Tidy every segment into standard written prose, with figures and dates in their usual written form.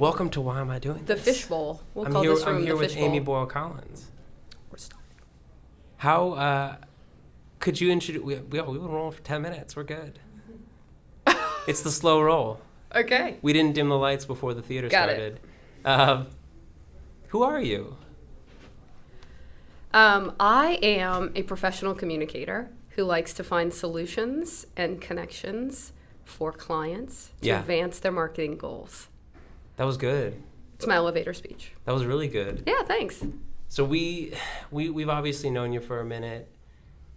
Welcome to Why Am I Doing The This? fishbowl. We'll I'm call here, this room I'm here the with fishbowl. Amy Boyle Collins. We're starting. How could you introduce? We've been rolling for 10 minutes. We're good. It's the slow roll. Okay. We didn't dim the lights before the theater Got it. started. Who are you? I am a professional communicator who likes to find solutions and connections for clients to Yeah. advance their marketing goals. That was good. It's my elevator speech. That was really good. Yeah, thanks. So we've obviously known you for a minute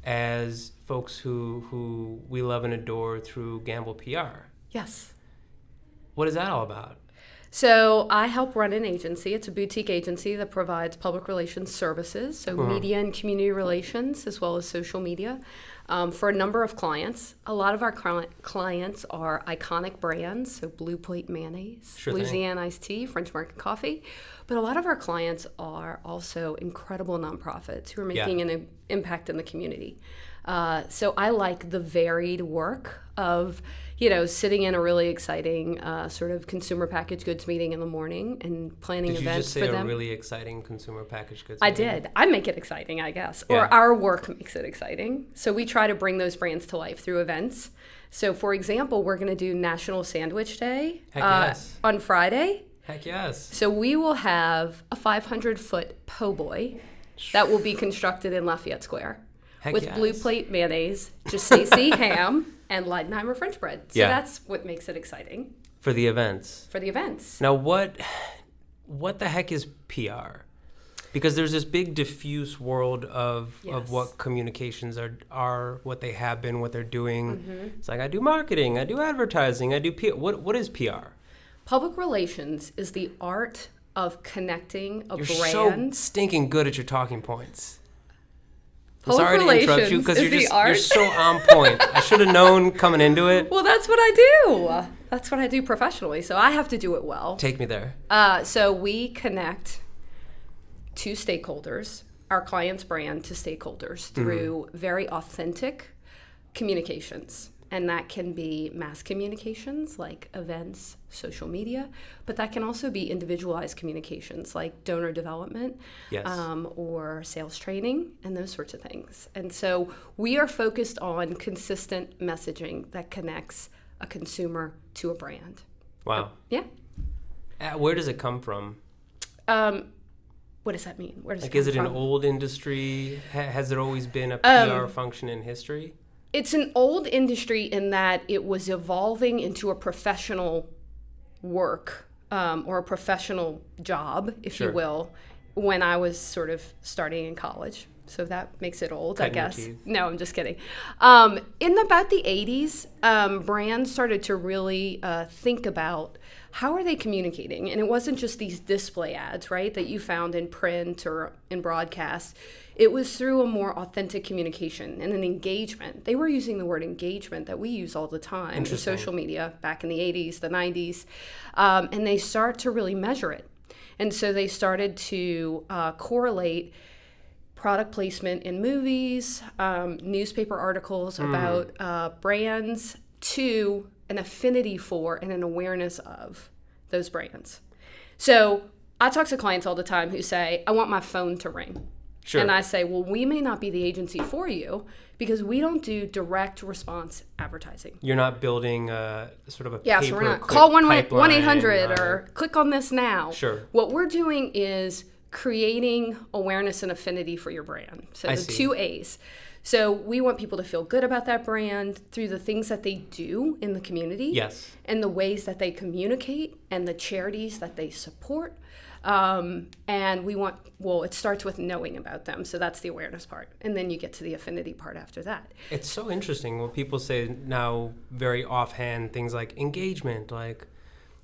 as folks who we love and adore through Gambel PR. Yes. What is that all about? So I help run an agency. It's a boutique agency that provides public relations services, so media and community relations, as well as social media, for a number of clients. A lot of our clients are iconic brands, so Blue Plate Mayonnaise, Sure thing. Louisiana Iced Tea, French Market Coffee. But a lot of our clients are also incredible nonprofits who are making an impact in the community. So I like the varied work of, sitting in a really exciting sort of consumer packaged goods meeting in the morning and planning Did you events just say for a them. really exciting consumer packaged goods? I meeting? did. I make it exciting, I guess. Yeah. Or our work makes it exciting. So we try to bring those brands to life through events. So, for example, we're going to do National Sandwich Day Heck yes. on Friday. Heck yes. So we will have a 500-foot po' boy that will be constructed in Lafayette Square Heck with yes. Blue Plate Mayonnaise, Gigsy ham, and Leidenheimer French bread. So Yeah. that's what makes it exciting For the events. for the events. Now, what the heck is PR? Because there's this big diffuse world of Yes. what communications are, what they have been, what they're doing. Mm-hmm. It's like, I do marketing, I do advertising, I do PR. What is PR? Public relations is the art of connecting a You're brand. so stinking good at your talking points. I'm Public sorry to interrupt you relations because is you're the just art. you're so on point. I should have known coming into it. Well, that's what I do. That's what I do professionally. So I have to do it well. Take me there. So we connect to stakeholders, our client's brand to stakeholders through very authentic communications. And that can be mass communications like events, social media, but that can also be individualized communications like donor development Yes. or sales training and those sorts of things. And so we are focused on consistent messaging that connects a consumer to a brand. Wow. Yeah. Where does it come from? What does that mean? Where does Like, it come is it from? an old industry? Has there always been a PR function in history? It's an old industry in that it was evolving into a professional work or a professional job, if Sure. you will, when I was sort of starting in college. So that makes it old, I Cutting your guess. teeth. No, I'm just kidding. In about the 80s, brands started to really think about how are they communicating? And it wasn't just these display ads, right, that you found in print or in broadcast. It was through a more authentic communication and an engagement. They were using the word engagement that we use all the time in Interesting. social media back in the 80s, the 90s. And they start to really measure it. And so they started to correlate product placement in movies, newspaper articles about brands to an affinity for and an awareness of those brands. So I talk to clients all the time who say, I want my phone to ring. Sure. And I say, well, we may not be the agency for you because we don't do direct response advertising. You're not building sort of a Yeah, paper so we're not. click Call pipeline, 1-800 or click on this now. Sure. What we're doing is creating awareness and affinity for your brand. So I the see. 2 A's. So we want people to feel good about that brand through the things that they do in the community. Yes. And the ways that they communicate and the charities that they support. And we want, it starts with knowing about them. So that's the awareness part. And then you get to the affinity part after that. It's so interesting when people say now very offhand things like engagement, like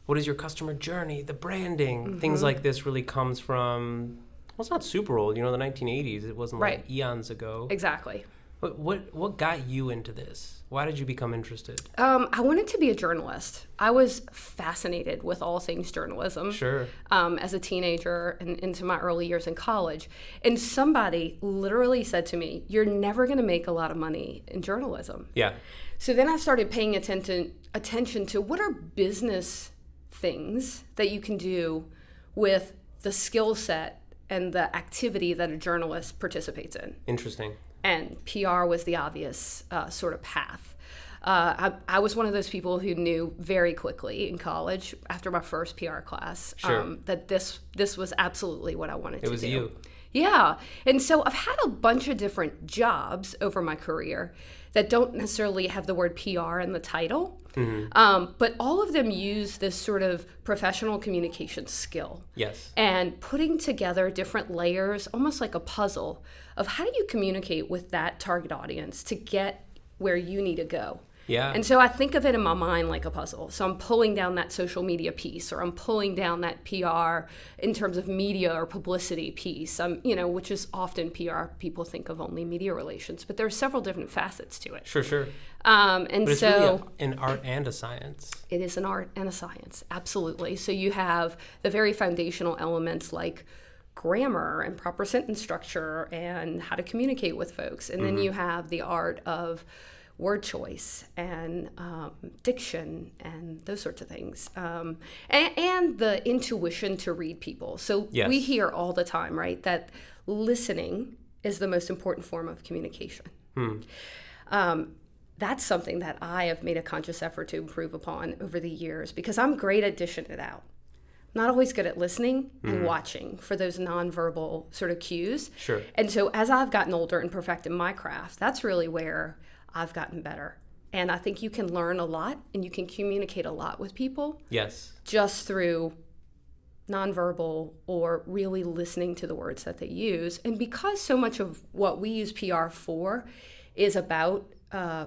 what is your customer journey, the branding, things like this really comes from, well, it's not super old, the 1980s. It wasn't like Right. eons ago. Exactly. What got you into this? Why did you become interested? I wanted to be a journalist. I was fascinated with all things journalism. Sure. As a teenager and into my early years in college. And somebody literally said to me, you're never going to make a lot of money in journalism. Yeah. So then I started paying attention to what are business things that you can do with the skill set and the activity that a journalist participates in. Interesting. And PR was the obvious sort of path. I was one of those people who knew very quickly in college, after my first PR class, that this was absolutely what I wanted to do. It was you. Yeah. And so I've had a bunch of different jobs over my career that don't necessarily have the word PR in the title, but all of them use this sort of professional communication skill. Yes. And putting together different layers, almost like a puzzle, of how do you communicate with that target audience to get where you need to go. Yeah. And so I think of it in my mind like a puzzle. So I'm pulling down that social media piece, or I'm pulling down that PR in terms of media or publicity piece, which is often PR. People think of only media relations, but there are several different facets to it. Sure. And but it's so really an art and a science. It is an art and a science, absolutely. So you have the very foundational elements like grammar and proper sentence structure and how to communicate with folks. And then you have the art of word choice and diction and those sorts of things, and the intuition to read people. So yes. We hear all the time, right, that listening is the most important form of communication. That's something that I have made a conscious effort to improve upon over the years, because I'm great at dishing it out. I'm not always good at listening and watching for those nonverbal sort of cues. Sure. And so as I've gotten older and perfected my craft, that's really where I've gotten better. And I think you can learn a lot and you can communicate a lot with people. Yes. Just through nonverbal or really listening to the words that they use. And because so much of what we use PR for is about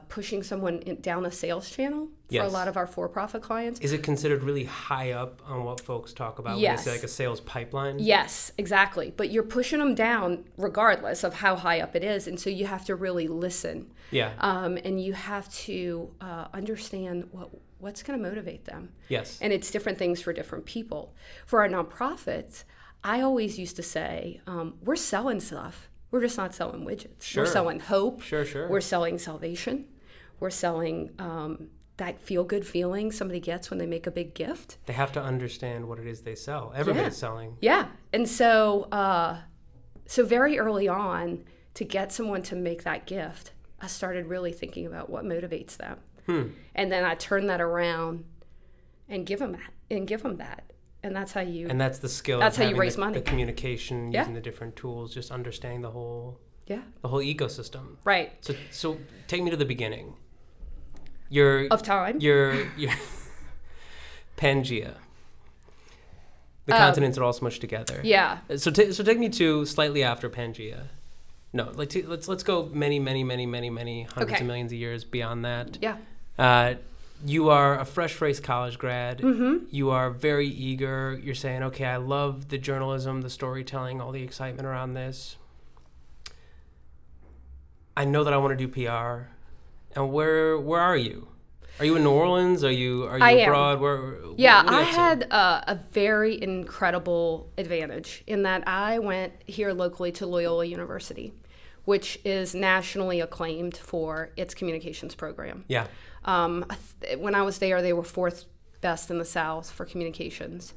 pushing someone down a sales channel for a lot of our for-profit clients. Is it considered really high up on what folks talk about when they say like a sales pipeline? Yes, exactly. But you're pushing them down regardless of how high up it is. And so you have to really listen. Yeah. And you have to understand what's going to motivate them. Yes. And it's different things for different people. For our nonprofits, I always used to say, we're selling stuff. We're just not selling widgets. Sure. We're selling hope. Sure. We're selling salvation. We're selling that feel-good feeling somebody gets when they make a big gift. They have to understand what it is they sell. Everybody's selling. Yeah. And so very early on, to get someone to make that gift, I started really thinking about what motivates them. And then I turned that around and give them that. And that's how you. And that's the skill. That's how you raise the, money. The communication, using the different tools, just understanding the whole ecosystem. Right. So take me to the beginning. Of time. Your Pangea. The continents are all smushed together. Yeah. So take me to slightly after Pangea. No, let's go many hundreds of millions of years beyond that. Yeah. You are a fresh-faced college grad. Mm-hmm. You are very eager. You're saying, okay, I love the journalism, the storytelling, all the excitement around this. I know that I want to do PR. And where are you? Are you in New Orleans? Are you abroad? I had a very incredible advantage in that I went here locally to Loyola University, which is nationally acclaimed for its communications program. Yeah. When I was there, they were fourth best in the South for communications.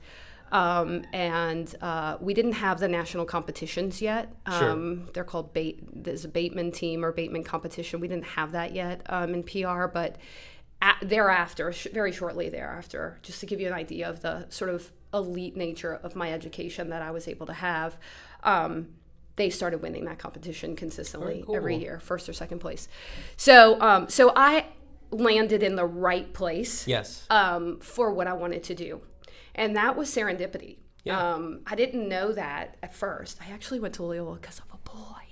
And we didn't have the national competitions yet. They're called there's a Bateman team or Bateman competition. We didn't have that yet in PR, but thereafter, very shortly thereafter, just to give you an idea of the sort of elite nature of my education that I was able to have, they started winning that competition consistently every year, first or second place. So I landed in the right place for what I wanted to do. And that was serendipity. Yeah. I didn't know that at first. I actually went to Loyola because of a boy.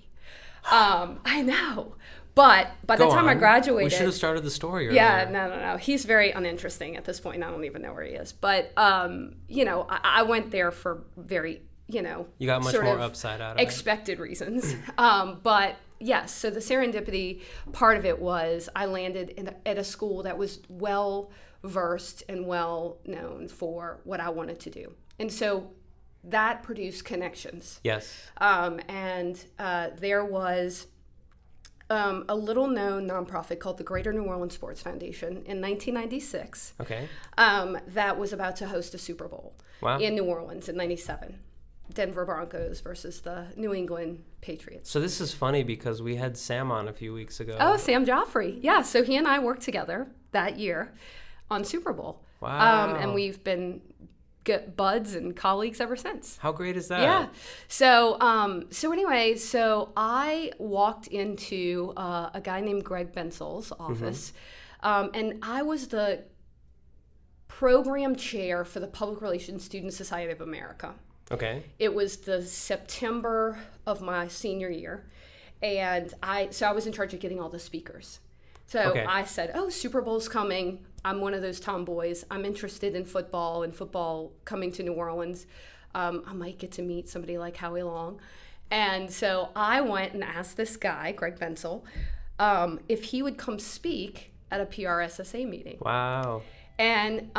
I know. But by the time I graduated... We should have started the story earlier. Yeah, no. He's very uninteresting at this point. I don't even know where he is. But, I went there for very, You got much more upside out of it. Expected reasons. But, yes, so the serendipity part of it was I landed at a school that was well-versed and well-known for what I wanted to do. And so that produced connections. Yes. And there was a little-known nonprofit called the Greater New Orleans Sports Foundation in 1996. Okay. That was about to host a Super Bowl in New Orleans in 97. Denver Broncos versus the New England Patriots. So this is funny because we had Sam on a few weeks ago. Oh, Sam Joffrey. Yeah, so he and I worked together that year on Super Bowl. Wow. And we've been good buds and colleagues ever since. How great is that? Yeah. So anyway, I walked into a guy named Greg Bensel's office, and I was the program chair for the Public Relations Student Society of America. Okay. It was the September of my senior year, and I was in charge of getting all the speakers. So I said, "Oh, Super Bowl's coming. I'm one of those tomboys. I'm interested in football and football coming to New Orleans. I might get to meet somebody like Howie Long." And so I went and asked this guy, Greg Bensel, if he would come speak at a PRSSA meeting. Wow. And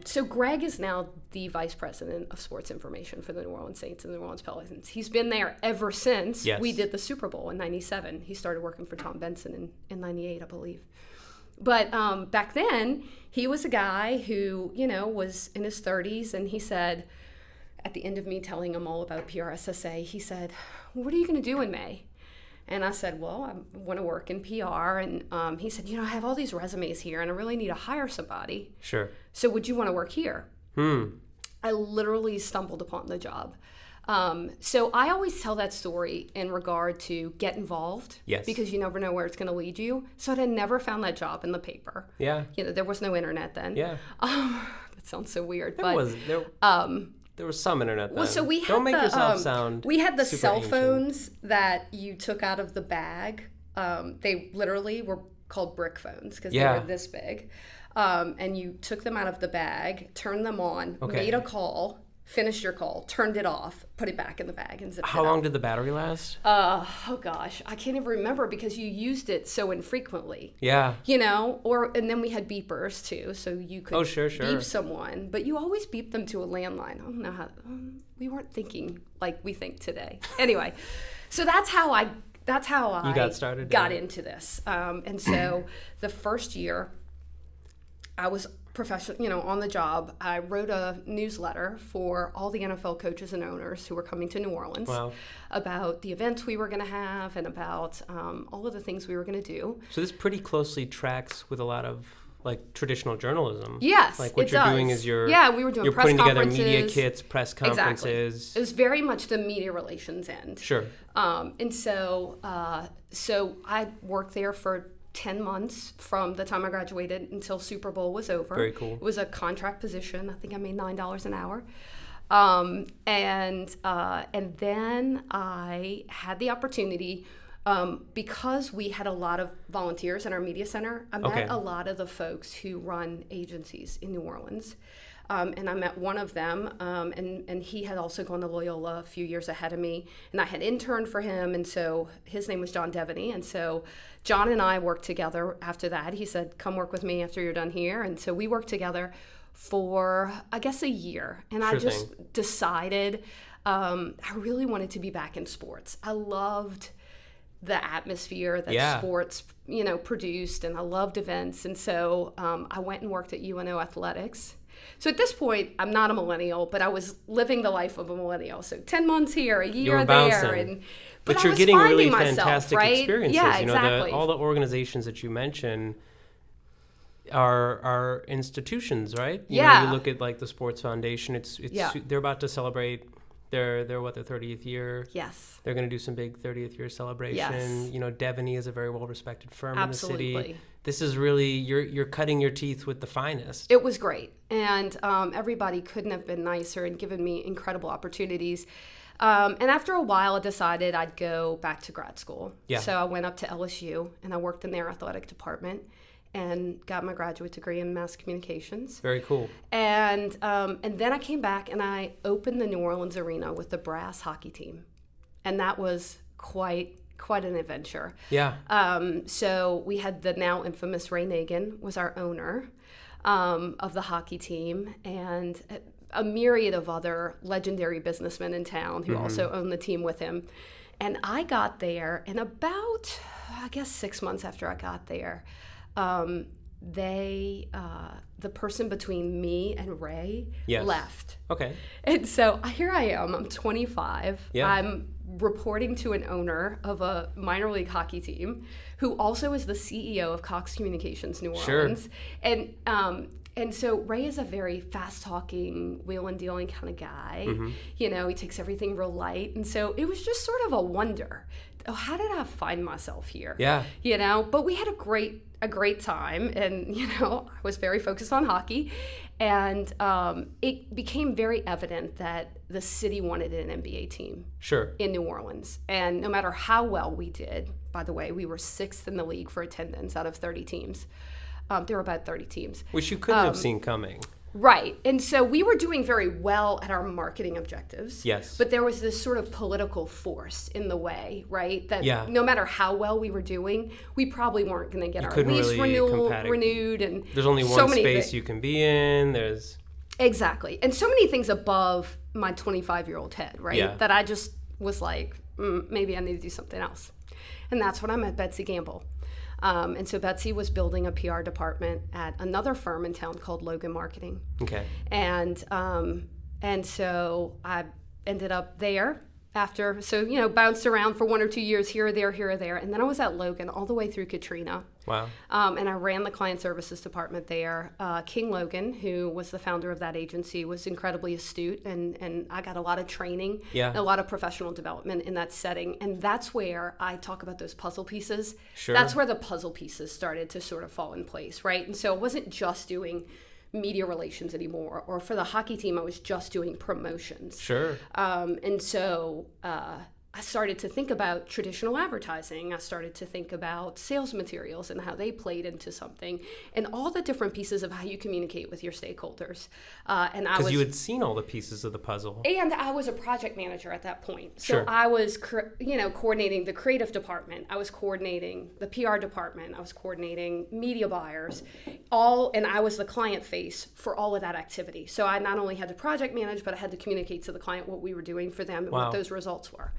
so Greg is now the vice president of sports information for the New Orleans Saints and the New Orleans Pelicans. He's been there ever since we did the Super Bowl in 97. He started working for Tom Benson in 98, I believe. But back then, he was a guy who, was in his 30s, and he said, at the end of me telling him all about PRSSA, he said, "What are you going to do in May?" And I said, "Well, I want to work in PR." And he said, "I have all these resumes here, and I really need to hire somebody. Sure. So would you want to work here?" I literally stumbled upon the job. So I always tell that story in regard to get involved. Yes. Because you never know where it's going to lead you. So I had never found that job in the paper. Yeah. There was no internet then. Yeah. That sounds so weird. There was some internet then. Well, so we had Don't make yourself sound we had the super cell ancient. phones that you took out of the bag. They literally were called brick phones because they were this big. And you took them out of the bag, turned them on, made a call, finished your call, turned it off, put it back in the bag, and zipped it up. How long did the battery last? Oh gosh, I can't even remember because you used it so infrequently. Yeah. And then we had beepers too, so you could beep someone, but you always beep them to a landline. I don't know how. We weren't thinking like we think today. Anyway, so that's how I got started. Got into this, and so the first year, I was professional, on the job. I wrote a newsletter for all the NFL coaches and owners who were coming to New Orleans about the events we were going to have and about all of the things we were going to do. So this pretty closely tracks with a lot of traditional journalism. Yes, like what it you're does. doing is we were doing press putting together conferences. media kits, press conferences. Exactly. It was very much the media relations end. Sure. And so I worked there for 10 months from the time I graduated until Super Bowl was over. Very cool. It was a contract position. I think I made $9 an hour. And then I had the opportunity, because we had a lot of volunteers in our media center, I met a lot of the folks who run agencies in New Orleans. And I met one of them, and he had also gone to Loyola a few years ahead of me, and I had interned for him, and so his name was John Devaney, and so John and I worked together after that. He said, "Come work with me after you're done here," and so we worked together for, I guess, a year, and I just decided I really wanted to be back in sports. I loved the atmosphere that sports, produced, and I loved events, and so I went and worked at UNO Athletics. So at this point, I'm not a millennial, but I was living the life of a millennial. So 10 months here, a year there. But you're getting really fantastic right? experiences. Yeah, exactly. All the organizations that you mention are institutions, right? You look at the Sports Foundation. They're about to celebrate their 30th year. Yes. They're going to do some big 30th year celebration. Yes. Devaney is a very well respected firm Absolutely. in the city. This is really you're cutting your teeth with the finest. It was great, and everybody couldn't have been nicer and given me incredible opportunities. And after a while, I decided I'd go back to grad school. Yeah. So I went up to LSU and I worked in their athletic department and got my graduate degree in mass communications. Very cool. And then I came back and I opened the New Orleans arena with the brass hockey team, and that was quite an adventure. Yeah. So we had the now infamous Ray Nagin was our owner of the hockey team, and a myriad of other legendary businessmen in town who also owned the team with him. And I got there, and about I guess 6 months after I got there, the person between me and Ray left. Okay. And so here I am, I'm 25. Yeah. I'm reporting to an owner of a minor league hockey team who also is the CEO of Cox Communications New Orleans. Sure. And so Ray is a very fast-talking, wheel-and-dealing kind of guy. Mm-hmm. You know, he takes everything real light. And so it was just sort of a wonder. Oh, how did I find myself here? Yeah. You know, but we had a great time, and you know, I was very focused on hockey, and it became very evident that the city wanted an NBA team. Sure. In New Orleans, and no matter how well we did, by the way, we were 6th in the league for attendance out of 30 teams. There were about 30 teams, which you couldn't have seen coming. Right. And so we were doing very well at our marketing objectives. Yes. But there was this sort of political force in the way, right? That no matter how well we were doing, we probably weren't going to get our lease renewed. And there's only one space you can be in. Exactly. And so many things above my 25-year-old head, right? Yeah. That I just was like, maybe I need to do something else. And that's when I met Betsy Gambel. And so Betsy was building a PR department at another firm in town called Logan Marketing. Okay. And so I ended up there after, so, you know, bounced around for 1 or 2 years here or there. And then I was at Logan all the way through Katrina. Wow. And I ran the client services department there. King Logan, who was the founder of that agency, was incredibly astute, and I got a lot of training, a lot of professional development in that setting. And that's where I talk about those puzzle pieces. Sure. That's where the puzzle pieces started to sort of fall in place, right? And so it wasn't just doing media relations anymore, or for the hockey team, I was just doing promotions. Sure. And so I started to think about traditional advertising. I started to think about sales materials and how they played into something, and all the different pieces of how you communicate with your stakeholders. Because you had seen all the pieces of the puzzle. And I was a project manager at that point. So sure. I was, coordinating the creative department. I was coordinating the PR department. I was coordinating media buyers, and I was the client face for all of that activity. So I not only had to project manage, but I had to communicate to the client what we were doing for them and what those results were.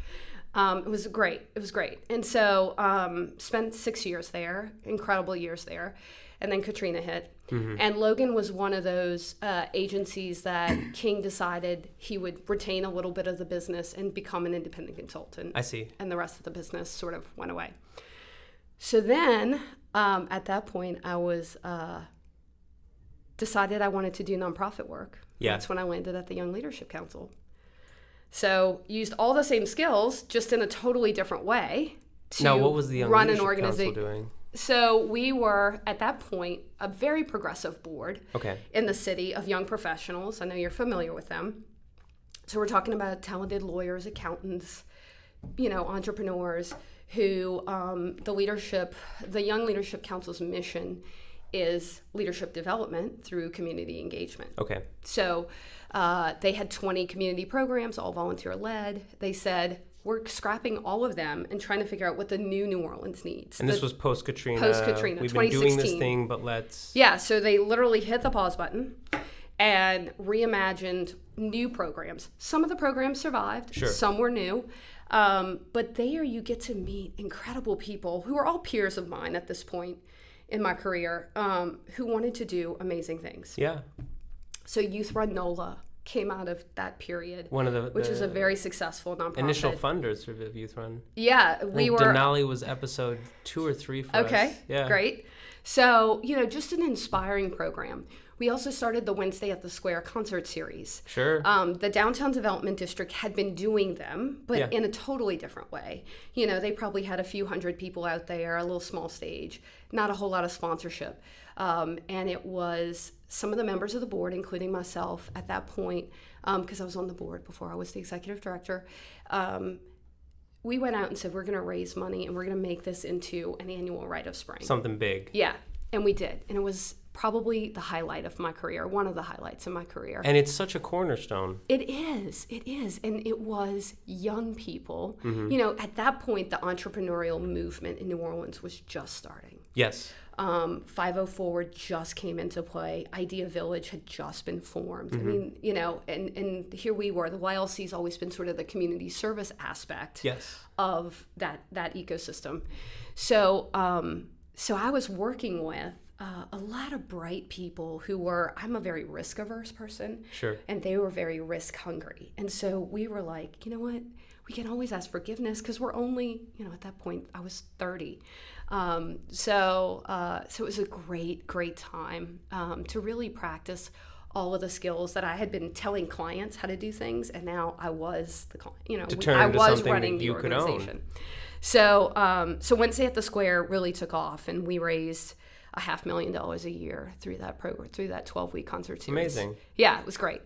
It was great. And so spent 6 years there, incredible years there. And then Katrina hit. Mm-hmm. And Logan was one of those agencies that King decided he would retain a little bit of the business and become an independent consultant. I see. And the rest of the business sort of went away. So then at that point, I was decided I wanted to do nonprofit work. Yeah. That's when I landed at the Young Leadership Council. So used all the same skills, just in a totally different way to now, what was the Young run Leadership an organization. Council doing? So we were, at that point, a very progressive board okay. in the city of young professionals. I know you're familiar with them. So we're talking about talented lawyers, accountants, entrepreneurs who the Young Leadership Council's mission is leadership development through community engagement. Okay. So they had 20 community programs, all volunteer-led. They said, we're scrapping all of them and trying to figure out what the new Orleans needs. And this was post-Katrina. Post-Katrina, We've 2016. been doing this thing, but let's... Yeah, so they literally hit the pause button and reimagined new programs. Some of the programs survived. Sure. Some were new. But there you get to meet incredible people who are all peers of mine at this point in my career, who wanted to do amazing things. Yeah. So Youth Run NOLA came out of that period, which is a very successful nonprofit. Initial funders of Youth Run. Yeah, we were. Denali was episode 2 or 3 for us. Okay, yeah. Great. So, just an inspiring program. We also started the Wednesday at the Square concert series. Sure. The Downtown Development District had been doing them, but in a totally different way. They probably had a few hundred people out there, a little small stage, not a whole lot of sponsorship. And it was some of the members of the board, including myself at that point, because I was on the board before I was the executive director. We went out and said, we're going to raise money and we're going to make this into an annual rite of spring. Something big. Yeah, and we did. And it was probably the highlight of my career, one of the highlights of my career. And it's such a cornerstone. It is. And it was young people. Mm-hmm. At that point, the entrepreneurial movement in New Orleans was just starting. Yes. 504 just came into play. Idea Village had just been formed. I mean, you know, and here we were. The YLC's always been sort of the community service aspect of that ecosystem. So, so I was working with a lot of bright people who were, I'm a very risk averse person. Sure. And they were very risk hungry. And so we were like, you know what? We can always ask forgiveness because we're only, you know, at that point I was 30. So it was a great time to really practice all of the skills that I had been telling clients how to do things, and now I was the client. You know, I was running the organization. So Wednesday at the Square really took off, and we raised $500,000 a year through that program, through that 12-week concert series. Amazing. Yeah, it was great.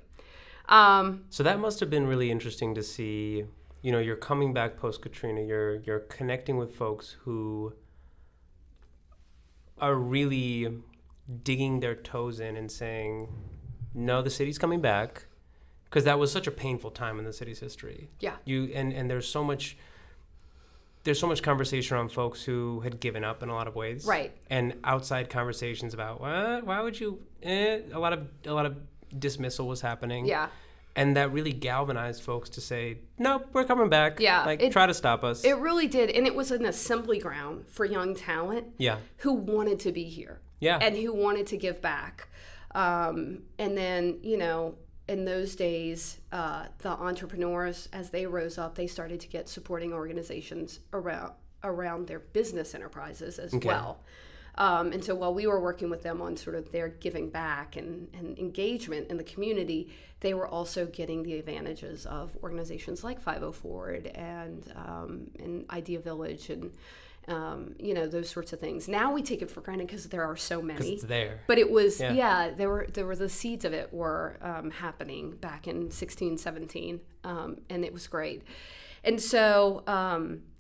So that must have been really interesting to see. You know, you're coming back post Katrina. You're connecting with folks who are really digging their toes in and saying, "No, the city's coming back," because that was such a painful time in the city's history. Yeah. And there's so much conversation around folks who had given up in a lot of ways. Right. And outside conversations about why would you? A lot of dismissal was happening. Yeah. And that really galvanized folks to say, "No, we're coming back. Yeah, try to stop us." It really did, and it was an assembly ground for young talent. Yeah. Who wanted to be here. Yeah. And who wanted to give back. And then, you know, in those days, the entrepreneurs, as they rose up, they started to get supporting organizations around their business enterprises as well. And so while we were working with them on sort of their giving back and engagement in the community, they were also getting the advantages of organizations like 504 and Idea Village and, you know, those sorts of things. Now we take it for granted because there are so many. 'Cause it's there. But it was, there were the seeds of it were happening back in 16, 17, and it was great. And so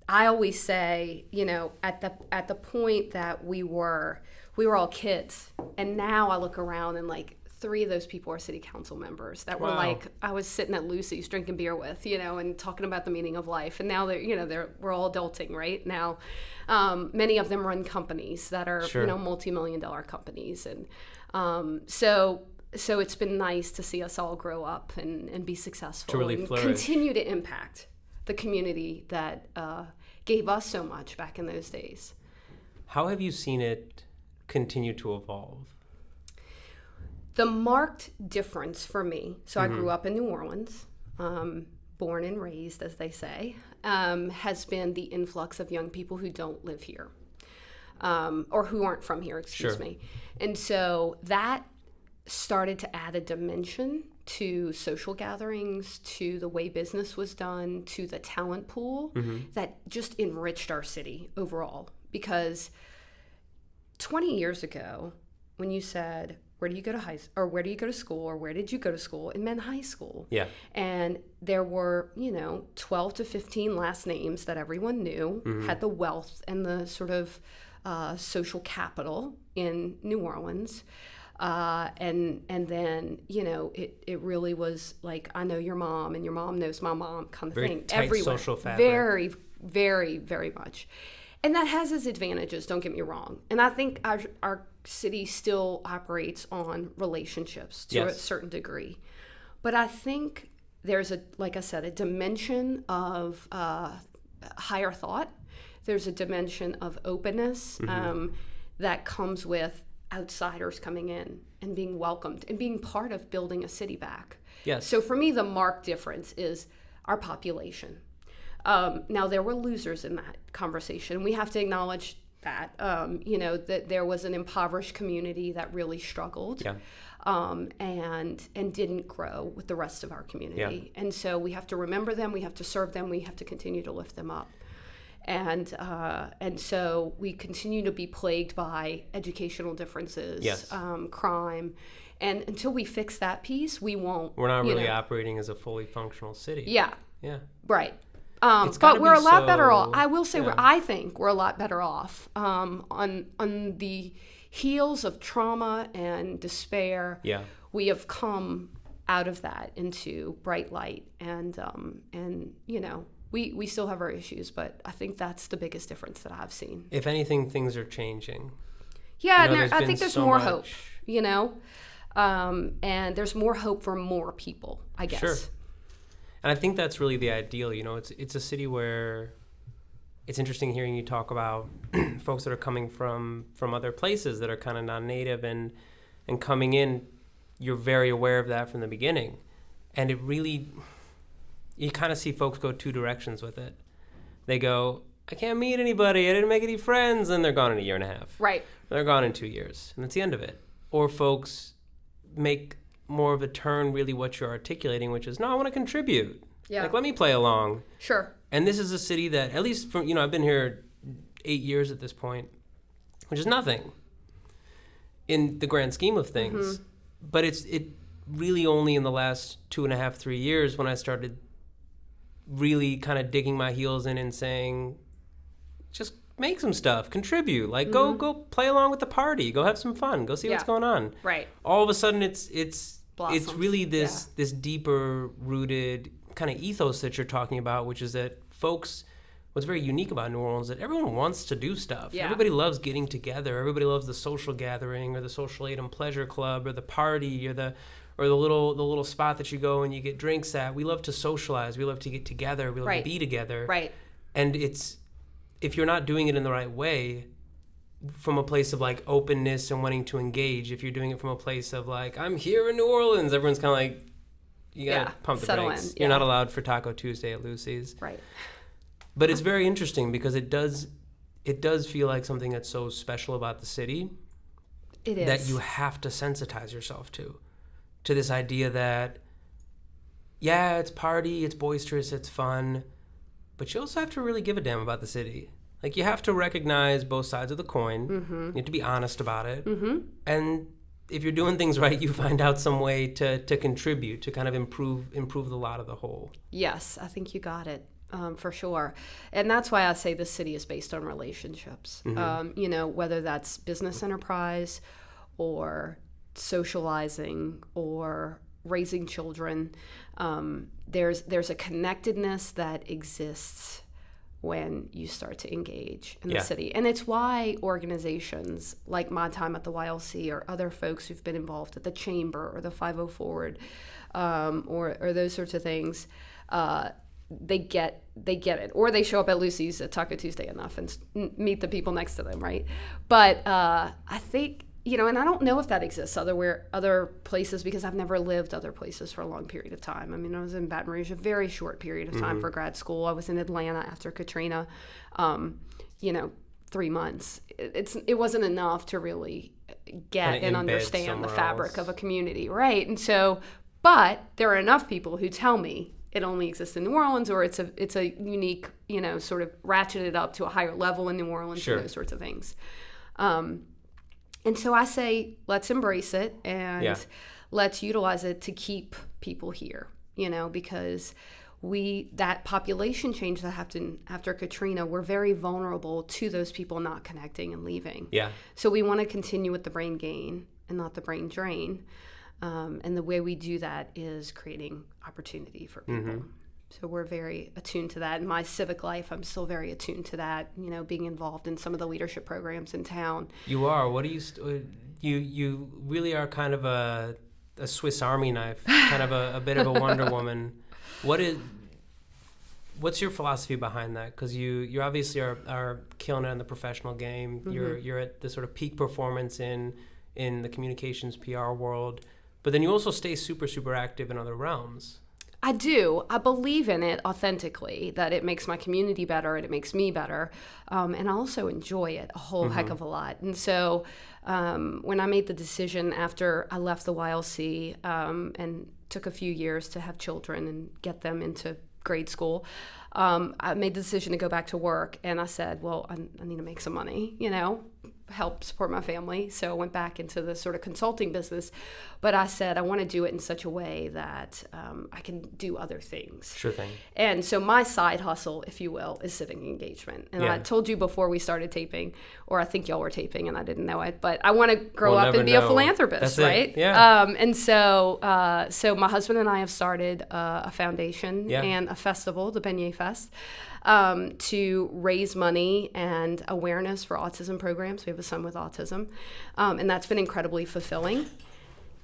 I always say, you know, at the point that we were all kids, and now I look around and like 3 of those people are city council members that were like, I was sitting at Lucy's drinking beer with, you know, and talking about the meaning of life. And now we're all adulting right now. Many of them run companies that are, you know, multi-million-dollar companies. And so it's been nice to see us all grow up and be successful, to really and flourish. Continue to impact the community that gave us so much back in those days. How have you seen it continue to evolve? The marked difference for me, so I grew up in New Orleans, born and raised, as they say, has been the influx of young people who don't live here, or who aren't from here, excuse me. And so that started to add a dimension to social gatherings, to the way business was done, to the talent pool that just enriched our city overall. Because 20 years ago, when you said, where do you go to school, or where did you go to school? It meant high school. Yeah. And there were, 12 to 15 last names that everyone knew, had the wealth and the sort of social capital in New Orleans. And then, it really was like, I know your mom and your mom knows my mom kind of very thing. Tight Everywhere. social fabric. Very, very, very much. And that has its advantages, don't get me wrong. And I think our city still operates on relationships to a certain degree. But I think there's like I said, a dimension of higher thought. There's a dimension of openness that comes with outsiders coming in and being welcomed and being part of building a city back. Yes. So for me, the marked difference is our population. Now, there were losers in that conversation. We have to acknowledge that, that there was an impoverished community that really struggled and didn't grow with the rest of our community. Yeah. And so we have to remember them, we have to serve them, we have to continue to lift them up. And so we continue to be plagued by educational differences, crime. And until we fix that piece, we won't. We're not really operating as a fully functional city. Yeah. Yeah. Right. But we're a lot better off. I will say, I think we're a lot better off on the heels of trauma and despair. Yeah. We have come out of that into bright light, and We still have our issues, but I think that's the biggest difference that I've seen. If anything, things are changing. Yeah, You know, and I think there's so more much- hope, you know? And there's more hope for more people, I guess. Sure. And I think that's really the ideal. You know, it's a city where it's interesting hearing you talk about folks that are coming from other places that are kind of non-native and coming in. You're very aware of that from the beginning, and it really, you kind of see folks go two directions with it. They go, I can't meet anybody, I didn't make any friends, and they're gone in a year and a half. Right. They're gone in 2 years, and that's the end of it. Or folks make more of a turn, really what you're articulating, which is, no, I want to contribute. Yeah. Like, let me play along. Sure. And this is a city that, at least from, I've been here 8 years at this point, which is nothing in the grand scheme of things. Mm-hmm. But it really only in the last 2.5, 3 years when I started really kind of digging my heels in and saying, just make some stuff, contribute, like go play along with the party, go have some fun, go see what's going on. Right. All of a sudden it's Blossoms. really this deeper rooted kind of ethos that you're talking about, which is that folks, what's very unique about New Orleans, that everyone wants to do stuff. Yeah. Everybody loves getting together. Everybody loves the social gathering or the social aid and pleasure club or the party or the little spot that you go and you get drinks at. We love to socialize. We love to get together. We love to be together. Right. And if you're not doing it in the right way, from a place of like openness and wanting to engage, if you're doing it from a place of like, I'm here in New Orleans, everyone's kind of like, you gotta pump the brakes. You're not allowed for Taco Tuesday at Lucy's. Right. But it's very interesting because it does feel like something that's so special about the city. It is. That you have to sensitize yourself to this idea that, yeah, it's party, it's boisterous, it's fun, but you also have to really give a damn about the city. Like, you have to recognize both sides of the coin. Mm-hmm. You have to be honest about it. Mm-hmm. And if you're doing things right, you find out some way to contribute, to kind of improve the lot of the whole. Yes, I think you got it. For sure. And that's why I say this city is based on relationships. Mm-hmm. Whether that's business enterprise or socializing or raising children, there's a connectedness that exists when you start to engage in the city. And it's why organizations like my time at the YLC or other folks who've been involved at the Chamber or the 50 Forward or those sorts of things, they get it, or they show up at Lucy's at Taco Tuesday enough and meet the people next to them, right? But I think, and I don't know if that exists other places, because I've never lived other places for a long period of time. I mean, I was in Baton Rouge a very short period of time for grad school. I was in Atlanta after Katrina, 3 months. It wasn't enough to really get and understand the fabric of a community, right? And so, but there are enough people who tell me it only exists in New Orleans, or it's a unique, sort of ratcheted up to a higher level in New Orleans, and those sorts of things. And so I say, let's embrace it and let's utilize it to keep people here, because that population change that happened after Katrina, we're very vulnerable to those people not connecting and leaving. Yeah. So we want to continue with the brain gain and not the brain drain. And the way we do that is creating opportunity for people. Mm-hmm. So we're very attuned to that. In my civic life, I'm still very attuned to that, being involved in some of the leadership programs in town. You are. What do you really are kind of a Swiss Army knife, kind of a bit of a Wonder Woman. What's your philosophy behind that? Because you obviously are killing it in the professional game. Mm-hmm. You're at the sort of peak performance in the communications PR world. But then you also stay super, super active in other realms. I do. I believe in it authentically, that it makes my community better and it makes me better. And I also enjoy it a whole heck of a lot. And so when I made the decision after I left the YLC and took a few years to have children and get them into grade school, I made the decision to go back to work. And I said, well, I need to make some money, help support my family. So I went back into the sort of consulting business. But I said, I want to do it in such a way that I can do other things. Sure thing. And so my side hustle, if you will, is civic engagement. And I told you before we started taping, or I think y'all were taping and I didn't know it, but I want to grow up and be a philanthropist, right? Yeah. And so my husband and I have started a foundation and a festival, the Beignet Fest, to raise money and awareness for autism programs. We have a son with autism. And that's been incredibly fulfilling.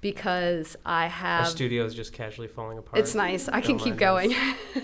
Because I have... Our studio is just casually falling apart. It's nice. I can keep going.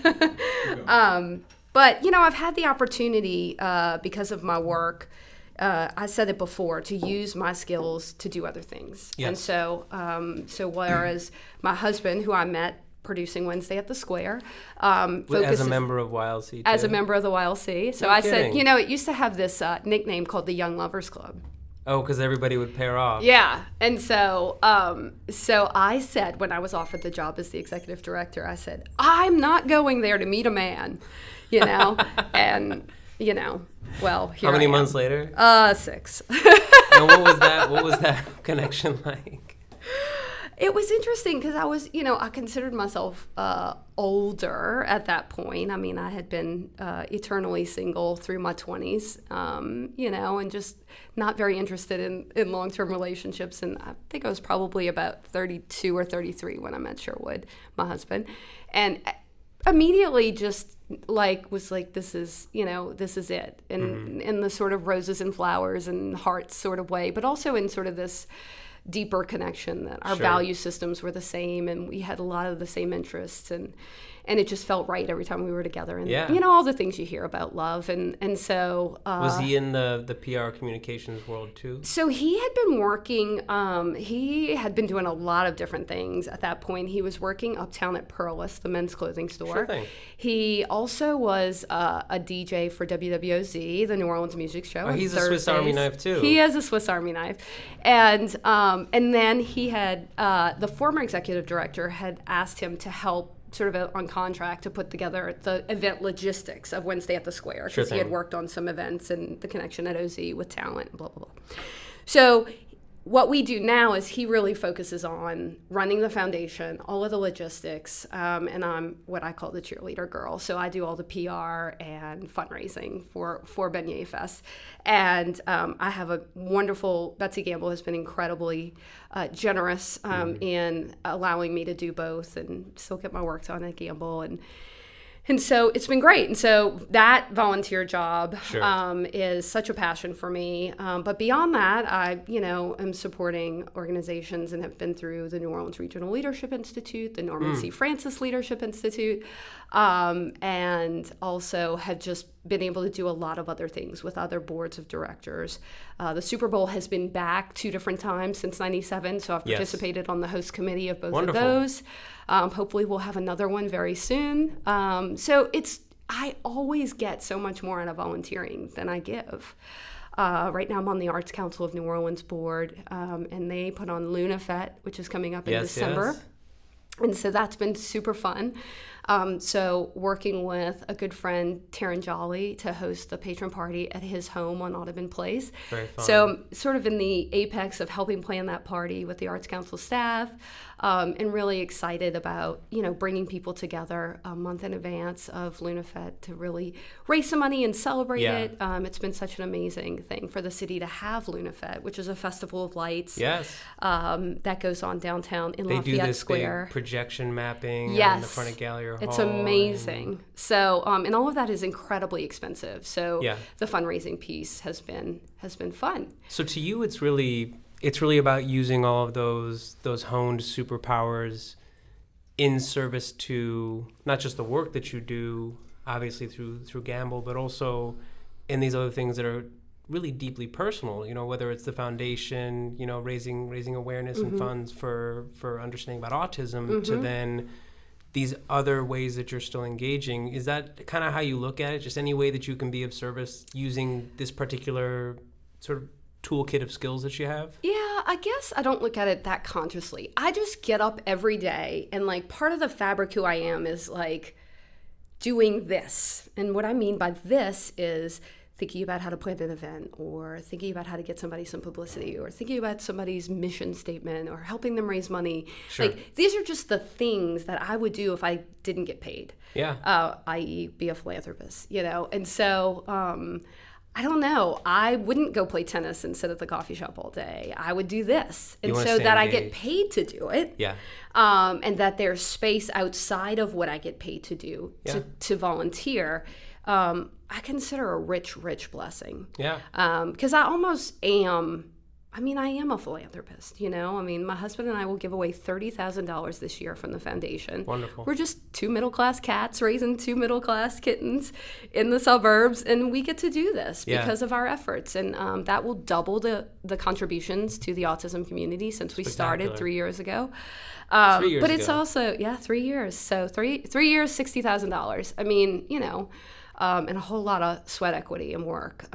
But, I've had the opportunity, because of my work, I said it before, to use my skills to do other things. Yes. And so whereas my husband, who I met producing Wednesday at the Square, as a member of YLC, too. As a member of the YLC. So I said, it used to have this nickname called the Young Lovers Club. Oh, because everybody would pair off. Yeah, and so I said, when I was offered the job as the executive director, I said, I'm not going there to meet a man, and well, here How many I am. months later? 6. And what was that connection like? It was interesting because I was, I considered myself older at that point. I mean, I had been eternally single through my 20s, and just not very interested in long-term relationships. And I think I was probably about 32 or 33 when I met Sherwood, my husband. And immediately just was like, this is it. And in the sort of roses and flowers and hearts sort of way, but also in sort of this deeper connection that our value systems were the same and we had a lot of the same interests and it just felt right every time we were together and all the things you hear about love and so was he in the PR communications world too? So he had been working he had been doing a lot of different things at that point. He was working uptown at Pearlist, the men's clothing store. Sure thing. He also was a DJ for WWOZ, the New Orleans music show. He's a Swiss Army knife too. He is a Swiss Army knife. And then he had the former executive director had asked him to help sort of on contract to put together the event logistics of Wednesday at the Square because he had worked on some events and the connection at OZ with talent and blah, blah, blah. So what we do now is he really focuses on running the foundation, all of the logistics, and I'm what I call the cheerleader girl. So I do all the PR and fundraising for Beignet Fest. And I have a wonderful, Betsy Gambel has been incredibly generous in allowing me to do both and still get my work done at Gambel. And so it's been great. And so that volunteer job is such a passion for me. But beyond that, I, am supporting organizations and have been through the New Orleans Regional Leadership Institute, the Norman C. Francis Leadership Institute, and also have just been able to do a lot of other things with other boards of directors. The Super Bowl has been back 2 different times since '97, so I've participated on the host committee of both of those. Hopefully we'll have another one very soon. So I always get so much more out of volunteering than I give. Right now I'm on the Arts Council of New Orleans board, and they put on LunaFet, which is coming up in December. Yes. And so that's been super fun. So working with a good friend, Taryn Jolly, to host the patron party at his home on Audubon Place. Very fun. So I'm sort of in the apex of helping plan that party with the Arts Council staff, and really excited about, bringing people together a month in advance of LunaFet to really raise some money and celebrate it. It's been such an amazing thing for the city to have LunaFet, which is a festival of lights. Yes. That goes on downtown in Lafayette They do this Square. Big projection mapping on the front of Gallery Hall. It's amazing. So, and all of that is incredibly expensive. So the fundraising piece has been fun. So to you, it's really about using all of those honed superpowers in service to not just the work that you do, obviously through Gambel, but also in these other things that are really deeply personal. Whether it's the foundation, raising awareness and funds for understanding about autism, to then these other ways that you're still engaging. Is that kind of how you look at it? Just any way that you can be of service using this particular sort of toolkit of skills that you have? Yeah, I guess I don't look at it that consciously. I just get up every day and part of the fabric who I am is doing this. And what I mean by this is thinking about how to plan an event, or thinking about how to get somebody some publicity, or thinking about somebody's mission statement, or helping them raise money. Sure. Like, these are just the things that I would do if I didn't get paid. Yeah. I.e. be a philanthropist, And so I don't know. I wouldn't go play tennis and sit at the coffee shop all day. I would do this. And so that I get paid to do it. Yeah. And that there's space outside of what I get paid to do to volunteer. I consider a rich blessing. Yeah. Because I almost am. I am a philanthropist, my husband and I will give away $30,000 this year from the foundation. Wonderful. We're just two middle-class cats raising two middle-class kittens in the suburbs, and we get to do this because of our efforts. And that will double the contributions to the autism community since we started 3 years ago. 3 years but it's ago. also, 3 years. So three years, $60,000. And a whole lot of sweat equity and work.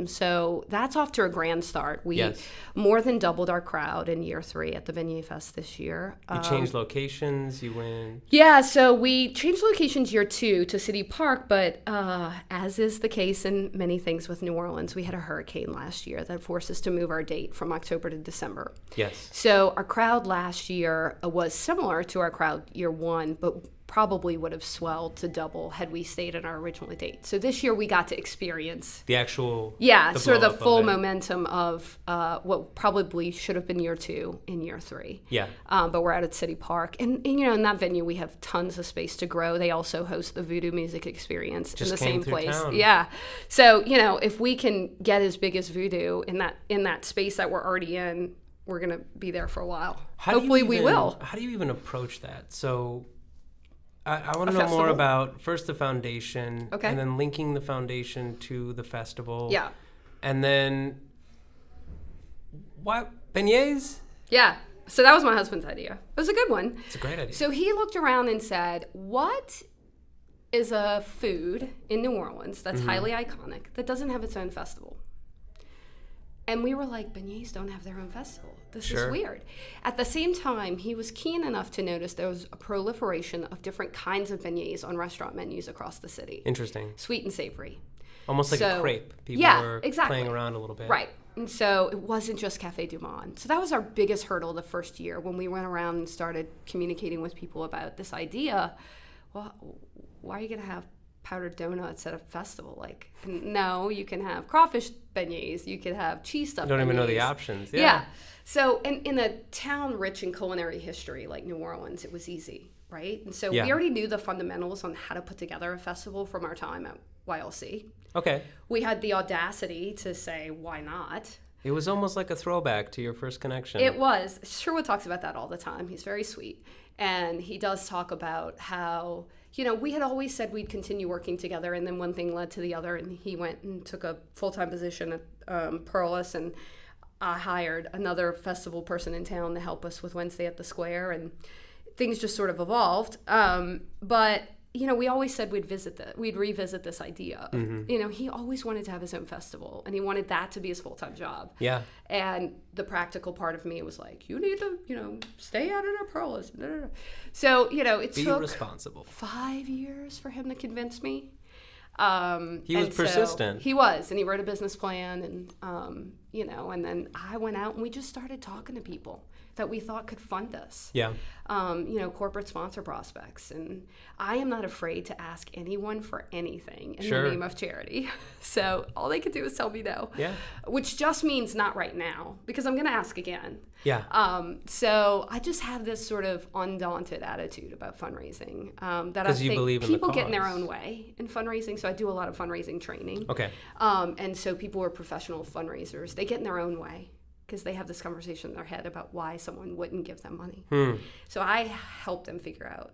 So that's off to a grand start. We more than doubled our crowd in year 3 at the Beignet Fest this year. You changed locations, you went... Yeah, so we changed locations year 2 to City Park, but as is the case in many things with New Orleans, we had a hurricane last year that forced us to move our date from October to December. Yes. So our crowd last year was similar to our crowd year 1, but probably would have swelled to double had we stayed in our original date. So this year we got to experience the actual... sort of the full momentum of what probably should have been year 2 in year 3. Yeah. But we're out at City Park. And in that venue we have tons of space to grow. They also host the Voodoo Music Experience in the same place. Town. Yeah. So, if we can get as big as Voodoo in that space that we're already in, we're going to be there for a while. Hopefully we will. How do you even approach that? So... I want to know festival? more about first the foundation, Okay. and then linking the foundation to the festival. Yeah. And then, what, beignets? Yeah. So that was my husband's idea. It was a good one. It's a great idea. So he looked around and said, what is a food in New Orleans that's highly iconic that doesn't have its own festival? And we were like, beignets don't have their own festival. This is weird. At the same time, he was keen enough to notice there was a proliferation of different kinds of beignets on restaurant menus across the city. Interesting. Sweet and savory. Almost like a crepe. People were playing around a little bit. Right. And so it wasn't just Café du Monde. So that was our biggest hurdle the first year when we went around and started communicating with people about this idea. Well, why are you going to have powdered donuts at a festival? Like, no, you can have crawfish beignets, you could have cheese stuffed You don't even know the beignets. options. Yeah. So in a town rich in culinary history like New Orleans, it was easy, right? And so we already knew the fundamentals on how to put together a festival from our time at YLC. Okay. We had the audacity to say, why not? It was almost like a throwback to your first connection. It was. Sherwood talks about that all the time. He's very sweet. And he does talk about how, we had always said we'd continue working together, and then one thing led to the other, and he went and took a full-time position at Perlis, and I hired another festival person in town to help us with Wednesday at the Square, and things just sort of evolved. But we always said we'd revisit this idea. He always wanted to have his own festival, and he wanted that to be his full-time job. Yeah. And the practical part of me was like, you need to, stay out of the Perlis. So, it took responsible. 5 years for him to convince me. He was persistent. He was, and he wrote a business plan, and and then I went out and we just started talking to people that we thought could fund us. Yeah. Corporate sponsor prospects, and I am not afraid to ask anyone for anything in the name of charity. So all they could do is tell me no. Yeah. Which just means not right now, because I'm going to ask again. Yeah. So I just have this sort of undaunted attitude about fundraising that I think believe in people the get in their cause. own way in fundraising. So I do a lot of fundraising training. Okay. And so people who are professional fundraisers, they get in their own way because they have this conversation in their head about why someone wouldn't give them money. So I help them figure out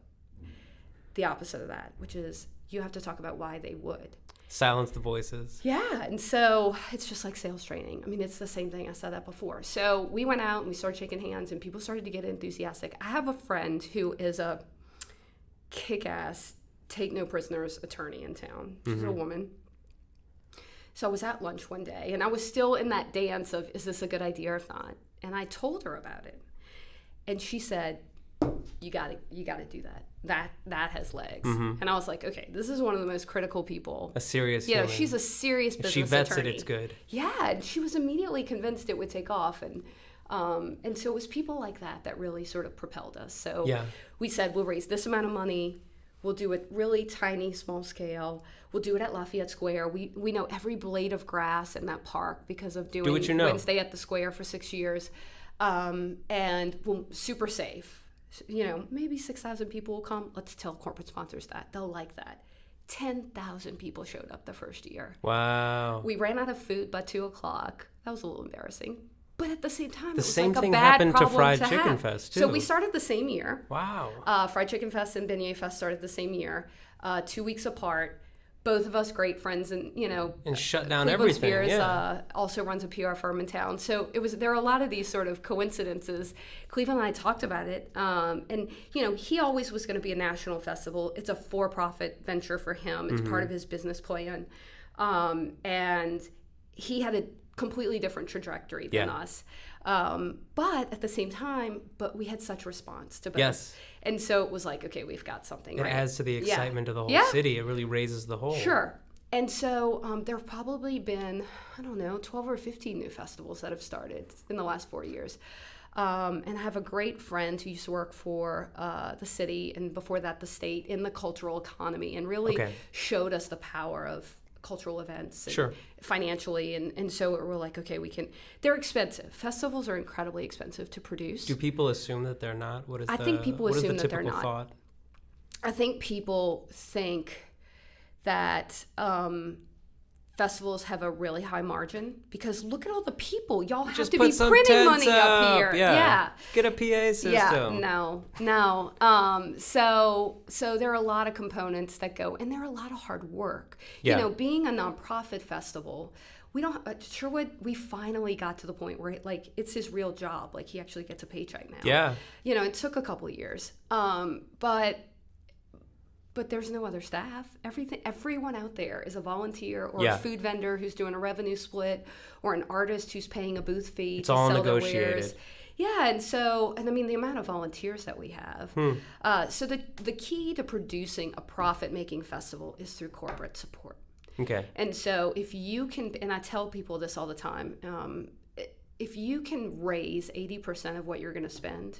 the opposite of that, which is you have to talk about why they would. Silence the voices. Yeah, and so it's just like sales training. I mean, it's the same thing. I said that before. So we went out and we started shaking hands, and people started to get enthusiastic. I have a friend who is a kick-ass, take-no-prisoners attorney in town. She's a woman. So I was at lunch one day, and I was still in that dance of, is this a good idea or not? And I told her about it. And she said, you got to do that. that has legs. And I was like, okay, this is one of the most critical people. A serious You know, human. she's a serious business If she vets attorney. it, it's good. Yeah, and she was immediately convinced it would take off. And so it was people like that really sort of propelled us. So we said, we'll raise this amount of money. We'll do it really tiny, small scale. We'll do it at Lafayette Square. We know every blade of grass in that park because of doing Wednesday at the Square for 6 years. And we'll super safe. You know, maybe 6,000 people will come. Let's tell corporate sponsors that. They'll like that. 10,000 people showed up the first year. Wow. We ran out of food by 2:00. That was a little embarrassing. But at the same time, The it was same like a thing bad happened to problem Fried to Chicken have. Fest, too. So we started the same year. Wow. Fried Chicken Fest and Beignet Fest started the same year, 2 weeks apart. Both of us great friends, and And shut down Cleveland everything. Spears also runs a PR firm in town. So there are a lot of these sort of coincidences. Cleveland and I talked about it, and he always was going to be a national festival. It's a for-profit venture for him. It's part of his business plan, and he had a completely different trajectory than us. But at the same time, we had such response to both. Yes. And so it was like, okay, we've got something. It right? adds to the excitement of the whole city. It really raises the whole. Sure. And so there have probably been, 12 or 15 new festivals that have started in the last 4 years. And I have a great friend who used to work for the city and before that the state in the cultural economy and really showed us the power of cultural events and financially. And so we're like, okay, they're expensive. Festivals are incredibly expensive to produce. Do people assume that they're not? I think people assume that they're not. Thought? I think people think that festivals have a really high margin because look at all the people. Y'all have Just to put be some printing tents money up here. Yeah. Get a PA system. Yeah, no. So there are a lot of components that go, and there are a lot of hard work. Yeah. Being a nonprofit festival, Sherwood, we finally got to the point where it's his real job. Like he actually gets a paycheck now. Yeah. It took a couple of years. But there's no other staff. Everyone out there is a volunteer or a food vendor who's doing a revenue split or an artist who's paying a booth fee to sell their wares. Yeah, and I mean the amount of volunteers that we have. So the key to producing a profit-making festival is through corporate support. Okay. And so if you can, and I tell people this all the time, if you can raise 80% of what you're going to spend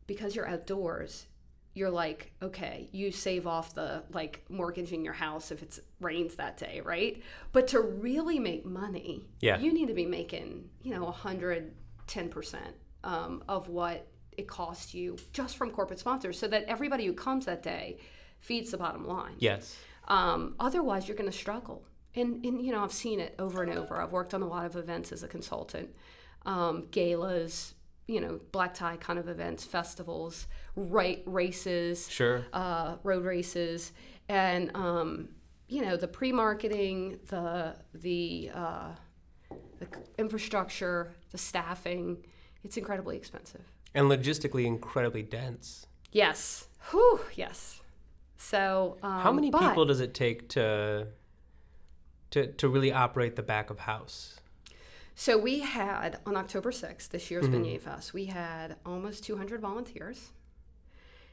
because you're outdoors, you're like, okay, you save off the mortgaging your house if it rains that day, right? But to really make money, you need to be making 110% of what it costs you just from corporate sponsors, so that everybody who comes that day feeds the bottom line. Yes. Otherwise, you're going to struggle. And I've seen it over and over. I've worked on a lot of events as a consultant, galas, black tie kind of events, festivals, races, road races, and the pre-marketing, the infrastructure, the staffing. It's incredibly expensive and logistically incredibly dense. Yes. Yes. So how many people does it take to really operate the back of house? So we had, on October 6th, this year's Beignet Fest, we had almost 200 volunteers.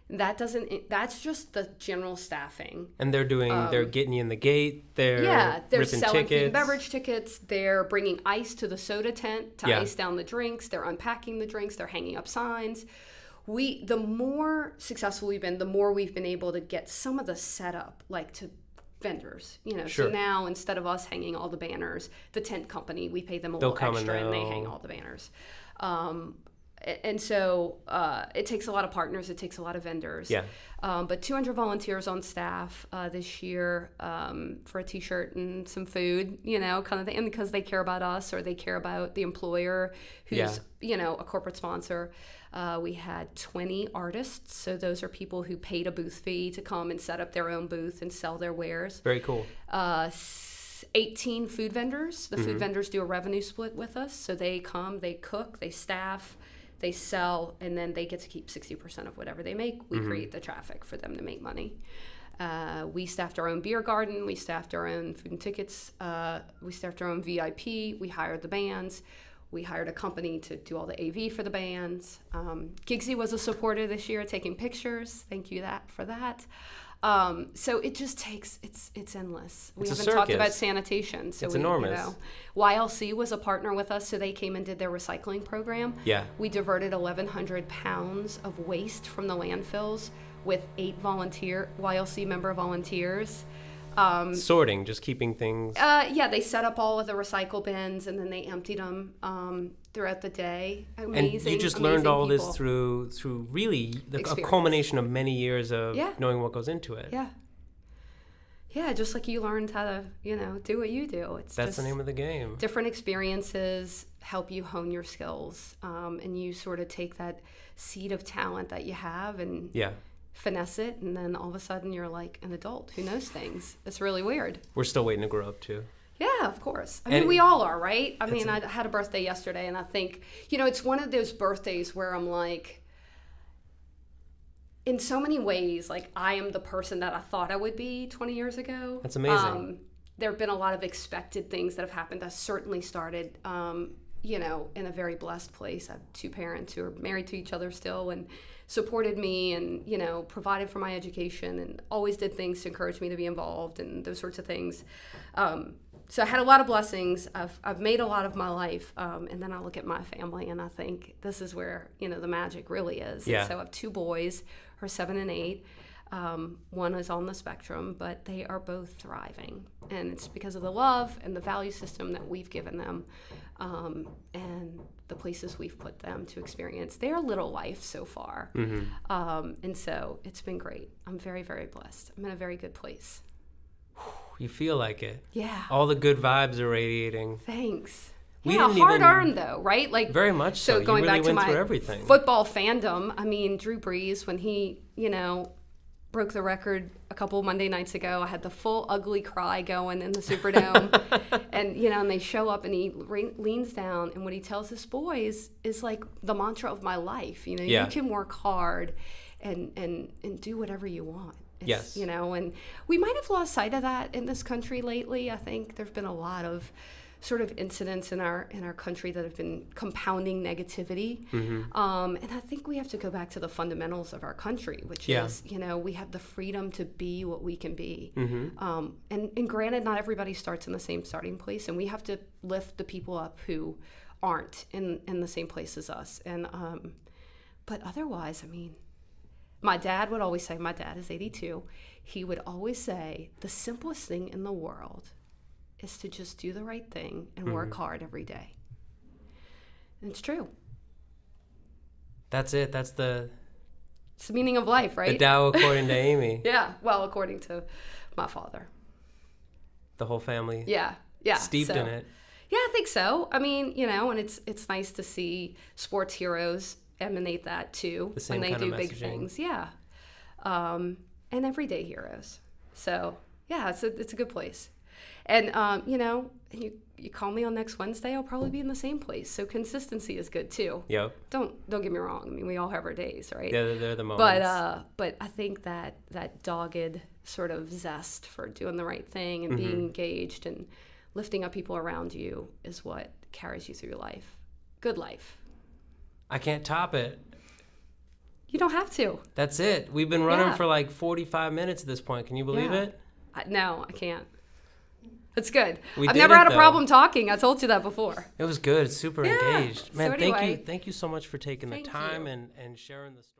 That's just the general staffing. And they're getting you in the gate, they're they're ripping selling tickets. food and beverage tickets, they're bringing ice to the soda tent to ice down the drinks, they're unpacking the drinks, they're hanging up signs. The more successful we've been, the more we've been able to get some of the setup, to vendors, So now instead of us hanging all the banners, the tent company, we pay them a little extra and they hang all the banners. And so it takes a lot of partners, it takes a lot of vendors. Yeah. But 200 volunteers on staff this year for a t-shirt and some food, kind of thing. And because they care about us or they care about the employer who's, a corporate sponsor. We had 20 artists. So those are people who paid a booth fee to come and set up their own booth and sell their wares. Very cool. 18 food vendors. The food vendors do a revenue split with us. So they come, they cook, they staff, they sell, and then they get to keep 60% of whatever they make. We create the traffic for them to make money. We staffed our own beer garden. We staffed our own food and tickets. We staffed our own VIP. We hired the bands. We hired a company to do all the AV for the bands. Gigsy was a supporter this year, taking pictures. Thank you for that. So it just takes, it's endless. We haven't talked about sanitation. So it's enormous. You know, YLC was a partner with us, so they came and did their recycling program. Yeah. We diverted 1,100 pounds of waste from the landfills with 8 YLC member volunteers. Sorting, just keeping things. Yeah, they set up all of the recycle bins and then they emptied them throughout the day. Amazing. And you just learned all this through really a culmination of many years of knowing what goes into it. Yeah, just like you learned how to, do what you do. That's the name of the game. Different experiences help you hone your skills, and you sort of take that seed of talent that you have and finesse it, and then all of a sudden you're like an adult who knows things. It's really weird. We're still waiting to grow up too. Yeah, of course. I mean, we all are, right? I mean, I had a birthday yesterday, and I think, it's one of those birthdays where I'm like, in so many ways, like, I am the person that I thought I would be 20 years ago. That's amazing. There have been a lot of expected things that have happened. I certainly started, in a very blessed place. I have 2 parents who are married to each other still and supported me and, provided for my education and always did things to encourage me to be involved and those sorts of things. So I had a lot of blessings. I've made a lot of my life. And then I look at my family and I think this is where, the magic really is. Yeah. And so I have 2 boys who are 7 and 8. One is on the spectrum, but they are both thriving. And it's because of the love and the value system that we've given them, and the places we've put them to experience their little life so far. Mm-hmm. And so it's been great. I'm very, very blessed. I'm in a very good place. You feel like it. Yeah. All the good vibes are radiating. Thanks. We yeah, didn't hard earned though, right? Like very much so. Going you really back to went through my everything. Football fandom. I mean, Drew Brees, when he, broke the record a couple Monday nights ago, I had the full ugly cry going in the Superdome. And, and they show up and he leans down and what he tells his boys is like the mantra of my life. You can work hard and do whatever you want. Yes. And we might have lost sight of that in this country lately. I think there've been a lot of sort of incidents in our country that have been compounding negativity. Mm-hmm. And I think we have to go back to the fundamentals of our country, which is, we have the freedom to be what we can be. Mm-hmm. And granted, not everybody starts in the same starting place, and we have to lift the people up who aren't in the same place as us. And but otherwise, I mean, my dad would always say, my dad is 82, he would always say, the simplest thing in the world is to just do the right thing and work hard every day. And it's true. That's it. It's the meaning of life, right? The Tao according to Amy. Yeah. Well, according to my father. The whole family. Yeah. Steeped in it. Yeah, I think so. I mean, and it's nice to see sports heroes emanate that too when they do big things. Yeah. And everyday heroes. So yeah, it's a good place. And, you call me on next Wednesday, I'll probably be in the same place. So consistency is good too. Yep. Don't get me wrong. I mean, we all have our days, right? Yeah, they're the moments. But I think that dogged sort of zest for doing the right thing and being engaged and lifting up people around you is what carries you through life. Good life. I can't top it. You don't have to. That's it. We've been running for like 45 minutes at this point. Can you believe it? No, I can't. It's good. I've never had a problem talking. I told you that before. It was good. It's super engaged. Man, so thank you so much for taking the time and sharing the story.